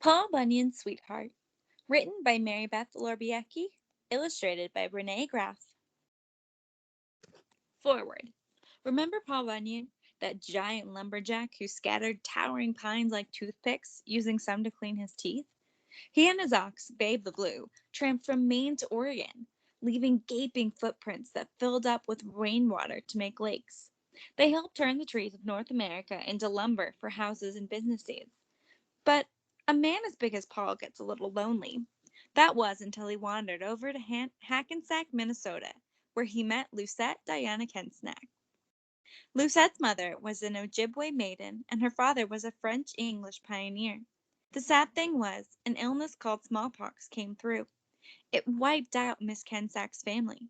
Paul Bunyan's Sweetheart, written by Marybeth Lorbiecki, illustrated by Renee Graef. Forward. Remember Paul Bunyan, that giant lumberjack who scattered towering pines like toothpicks, using some to clean his teeth? He and his ox, Babe the Blue, tramped from Maine to Oregon, leaving gaping footprints that filled up with rainwater to make lakes. They helped turn the trees of North America into lumber for houses and businesses. But a man as big as Paul gets a little lonely. That was until he wandered over to Hackensack, Minnesota, where he met Lucette Diana Kensnack. Lucette's mother was an Ojibwe maiden, and her father was a French-English pioneer. The sad thing was, an illness called smallpox came through. It wiped out Miss Kenssack's family.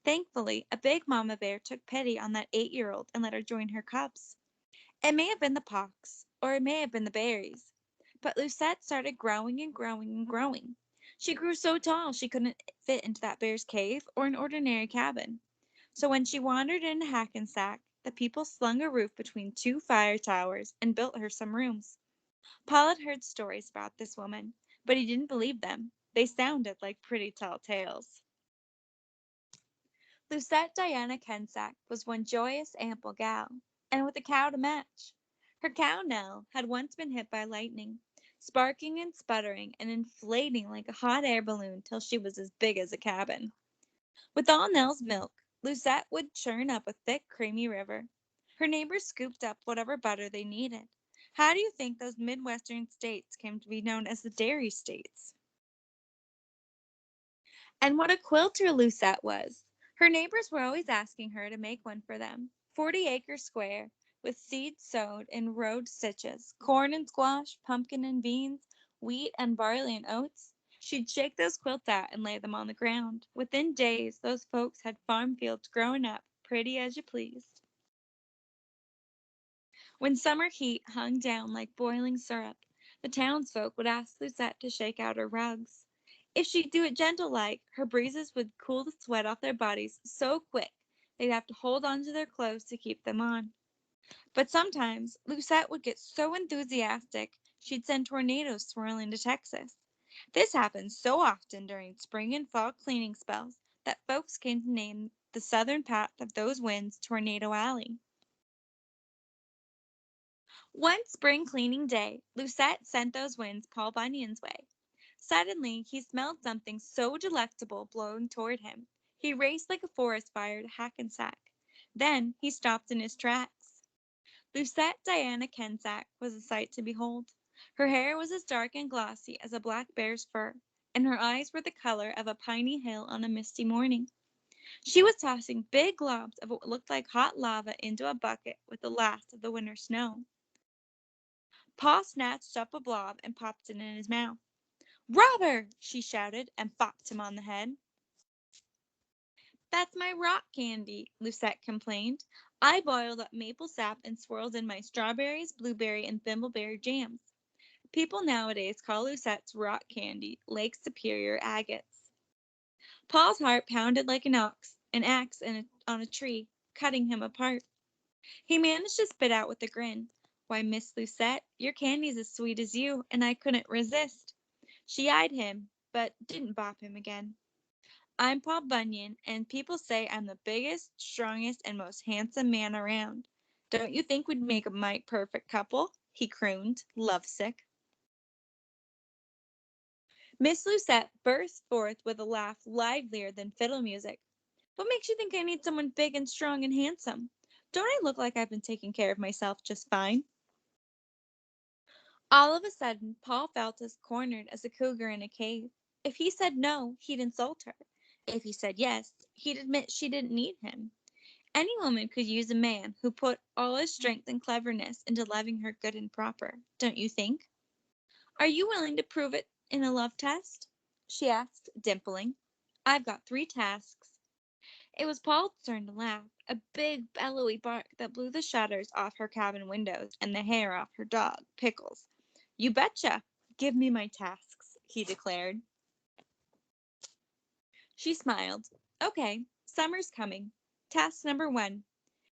Thankfully, a big mama bear took pity on that 8-year-old and let her join her cubs. It may have been the pox, or it may have been the berries, but Lucette started growing and growing and growing. She grew so tall she couldn't fit into that bear's cave or an ordinary cabin. So when she wandered into Hackensack, the people slung a roof between two fire towers and built her some rooms. Paul had heard stories about this woman, but he didn't believe them. They sounded like pretty tall tales. Lucette Diana Kenssack was one joyous, ample gal, and with a cow to match. Her cow, Nell, had once been hit by lightning, sparking and sputtering and inflating like a hot air balloon till she was as big as a cabin. With all Nell's milk, Lucette would churn up a thick, creamy river. Her neighbors scooped up whatever butter they needed. How do you think those Midwestern states came to be known as the dairy states? And what a quilter Lucette was! Her neighbors were always asking her to make one for them. 40 acres square, with seeds sowed in road stitches, corn and squash, pumpkin and beans, wheat and barley and oats. She'd shake those quilts out and lay them on the ground. Within days, those folks had farm fields growing up, pretty as you pleased. When summer heat hung down like boiling syrup, the townsfolk would ask Lucette to shake out her rugs. If she'd do it gentle-like, her breezes would cool the sweat off their bodies so quick they'd have to hold on to their clothes to keep them on. But sometimes Lucette would get so enthusiastic she'd send tornadoes swirling to Texas. This happened so often during spring and fall cleaning spells that folks came to name the southern path of those winds Tornado Alley. One spring cleaning day, Lucette sent those winds Paul Bunyan's way. Suddenly, he smelled something so delectable blowing toward him. He raced like a forest fire to Hackensack. Then he stopped in his tracks. Lucette Diana Kenssack was a sight to behold. Her hair was as dark and glossy as a black bear's fur, and her eyes were the color of a piney hill on a misty morning. She was tossing big globs of what looked like hot lava into a bucket with the last of the winter snow. Paul snatched up a blob and popped it in his mouth. "Robber!" she shouted, and bopped him on the head. "That's my rock candy," Lucette complained. "I boiled up maple sap and swirled in my strawberries, blueberry, and thimbleberry jams." People nowadays call Lucette's rock candy Lake Superior agates. Paul's heart pounded like an axe on a tree, cutting him apart. He managed to spit out with a grin, "Why, Miss Lucette, your candy's as sweet as you, and I couldn't resist." She eyed him, but didn't bop him again. "I'm Paul Bunyan, and people say I'm the biggest, strongest, and most handsome man around. Don't you think we'd make a mite perfect couple?" he crooned, lovesick. Miss Lucette burst forth with a laugh livelier than fiddle music. "What makes you think I need someone big and strong and handsome? Don't I look like I've been taking care of myself just fine?" All of a sudden, Paul felt as cornered as a cougar in a cave. If he said no, he'd insult her. If he said yes, he'd admit she didn't need him. Any woman could use a man who put all his strength and cleverness into loving her good and proper, don't you think? "Are you willing to prove it in a love test?" she asked, dimpling. "I've got 3 tasks." It was Paul's turn to laugh, a big, bellowy bark that blew the shutters off her cabin windows and the hair off her dog, Pickles. "You betcha! Give me my tasks," he declared. She smiled. "Okay, summer's coming. Task number 1.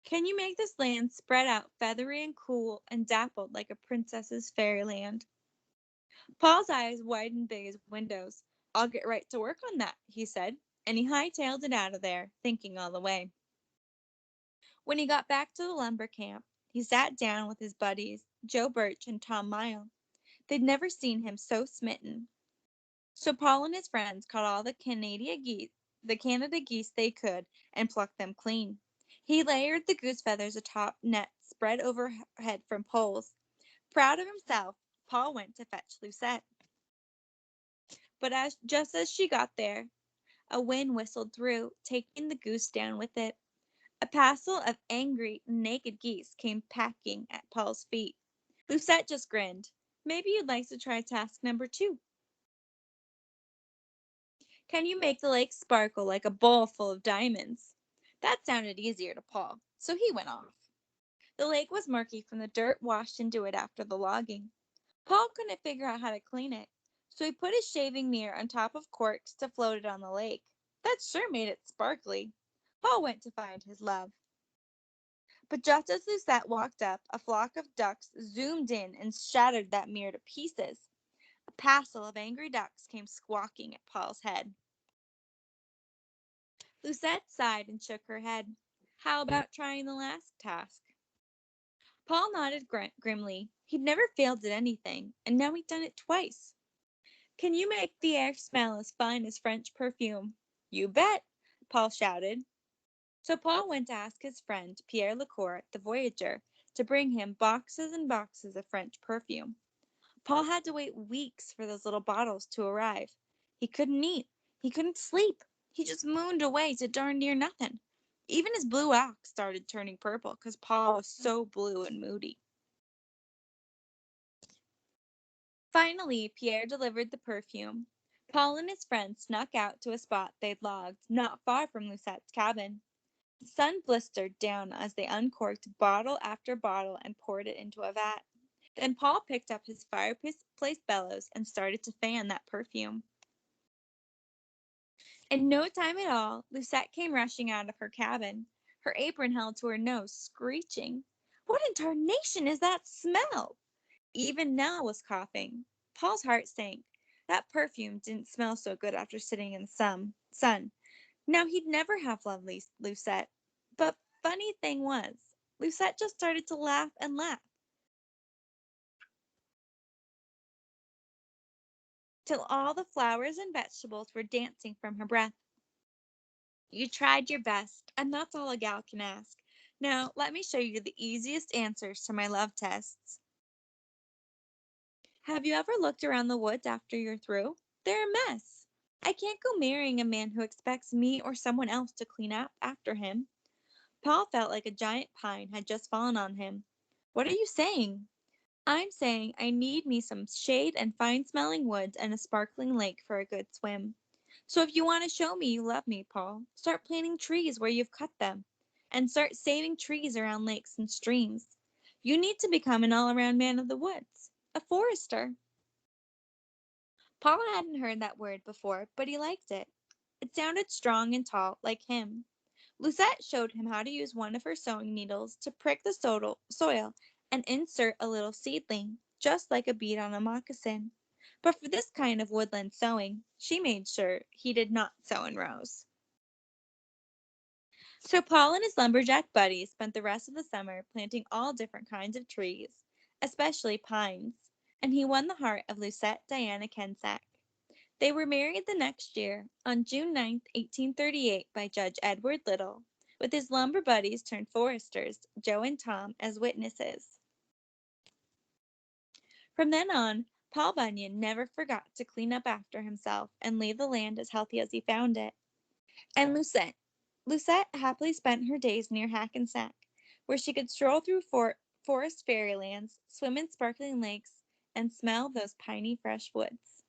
Can you make this land spread out feathery and cool and dappled like a princess's fairyland?" Paul's eyes widened big as windows. "I'll get right to work on that," he said, and he hightailed it out of there, thinking all the way. When he got back to the lumber camp, he sat down with his buddies, Joe Birch and Tom Mile. They'd never seen him so smitten. So Paul and his friends caught all the Canada geese they could, and plucked them clean. He layered the goose feathers atop nets spread overhead from poles. Proud of himself, Paul went to fetch Lucette. But just as she got there, a wind whistled through, taking the goose down with it. A passel of angry, naked geese came packing at Paul's feet. Lucette just grinned. "Maybe you'd like to try task number 2. Can you make the lake sparkle like a bowl full of diamonds?" That sounded easier to Paul, so he went off. The lake was murky from the dirt washed into it after the logging. Paul couldn't figure out how to clean it, so he put his shaving mirror on top of corks to float it on the lake. That sure made it sparkly. Paul went to find his love. But just as Lucette walked up, a flock of ducks zoomed in and shattered that mirror to pieces. A passel of angry ducks came squawking at Paul's head. Lucette sighed and shook her head. "How about trying the last task?" Paul nodded grimly. He'd never failed at anything, and now he'd done it twice. "Can you make the air smell as fine as French perfume?" "You bet," Paul shouted. So Paul went to ask his friend, Pierre Lecourt, the voyager, to bring him boxes and boxes of French perfume. Paul had to wait weeks for those little bottles to arrive. He couldn't eat. He couldn't sleep. He just mooned away to darn near nothing. Even his blue ox started turning purple because Paul was so blue and moody. Finally, Pierre delivered the perfume. Paul and his friends snuck out to a spot they'd logged, not far from Lucette's cabin. The sun blistered down as they uncorked bottle after bottle and poured it into a vat. Then Paul picked up his fireplace bellows and started to fan that perfume. In no time at all, Lucette came rushing out of her cabin, her apron held to her nose, screeching. "What in tarnation is that smell?" Even Nell was coughing. Paul's heart sank. That perfume didn't smell so good after sitting in the sun. Now he'd never have loved Lucette. But funny thing was, Lucette just started to laugh and laugh, till all the flowers and vegetables were dancing from her breath. "You tried your best, and that's all a gal can ask. Now, let me show you the easiest answers to my love tests." Have you ever looked around the woods after you're through? They're a mess. I can't go marrying a man who expects me or someone else to clean up after him. Paul felt like a giant pine had just fallen on him. "What are you saying?" "I'm saying I need me some shade and fine-smelling woods and a sparkling lake for a good swim. So if you want to show me you love me, Paul, start planting trees where you've cut them, and start saving trees around lakes and streams. You need to become an all-around man of the woods, a forester." Paul hadn't heard that word before, but he liked it. It sounded strong and tall, like him. Lucette showed him how to use one of her sewing needles to prick the soil and insert a little seedling, just like a bead on a moccasin. But for this kind of woodland sewing, she made sure he did not sew in rows. So Paul and his lumberjack buddies spent the rest of the summer planting all different kinds of trees, especially pines, and he won the heart of Lucette Diana Kensack. They were married the next year, on June 9th, 1838, by Judge Edward Little, with his lumber buddies turned foresters, Joe and Tom, as witnesses. From then on, Paul Bunyan never forgot to clean up after himself and leave the land as healthy as he found it. And Lucette. Lucette happily spent her days near Hackensack, where she could stroll through forest fairylands, swim in sparkling lakes, and smell those piney fresh woods.